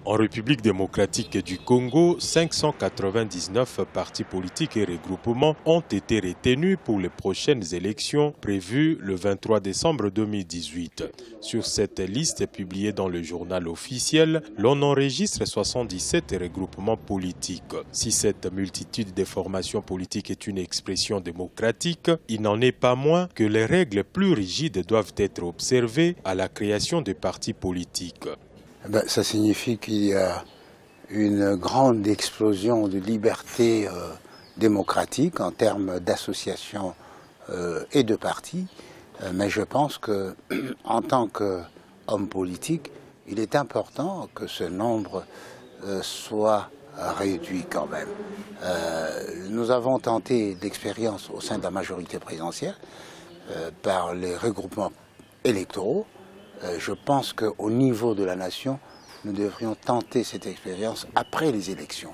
En République démocratique du Congo, 599 partis politiques et regroupements ont été retenus pour les prochaines élections prévues le 23 décembre 2018. Sur cette liste publiée dans le journal officiel, l'on enregistre 77 regroupements politiques. Si cette multitude de formations politiques est une expression démocratique, il n'en est pas moins que les règles plus rigides doivent être observées à la création de partis politiques. Ça signifie qu'il y a une grande explosion de liberté démocratique en termes d'associations et de partis. Mais je pense qu'en tant qu'homme politique, il est important que ce nombre soit réduit quand même. Nous avons tenté l'expérience au sein de la majorité présidentielle par les regroupements électoraux. Je pense qu'au niveau de la nation, nous devrions tenter cette expérience après les élections.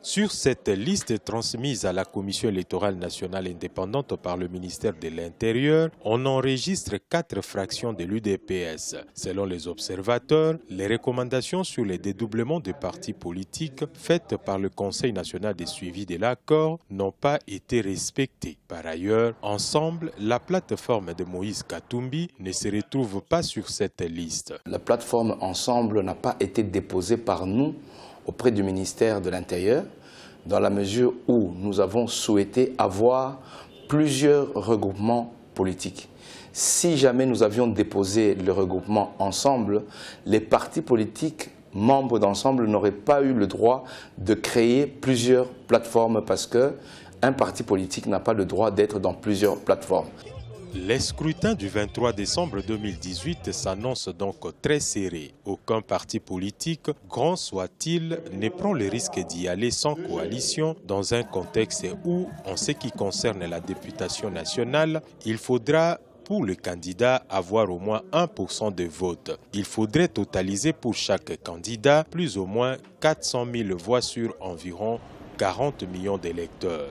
Sur cette liste transmise à la Commission électorale nationale indépendante par le ministère de l'Intérieur, on enregistre 4 fractions de l'UDPS. Selon les observateurs, les recommandations sur les dédoublements de partis politiques faites par le Conseil national de suivi de l'accord n'ont pas été respectées. Par ailleurs, ensemble, la plateforme de Moïse Katumbi ne se retrouve pas sur cette liste. La plateforme Ensemble n'a pas été déposée par nous auprès du ministère de l'Intérieur, dans la mesure où nous avons souhaité avoir plusieurs regroupements politiques. Si jamais nous avions déposé le regroupement Ensemble, les partis politiques membres d'Ensemble n'auraient pas eu le droit de créer plusieurs plateformes parce qu'un parti politique n'a pas le droit d'être dans plusieurs plateformes. Les scrutins du 23 décembre 2018 s'annoncent donc très serrés. Aucun parti politique, grand soit-il, ne prend le risque d'y aller sans coalition dans un contexte où, en ce qui concerne la députation nationale, il faudra pour le candidat avoir au moins 1% de vote. Il faudrait totaliser pour chaque candidat plus ou moins 400 000 voix sur environ 40 millions d'électeurs.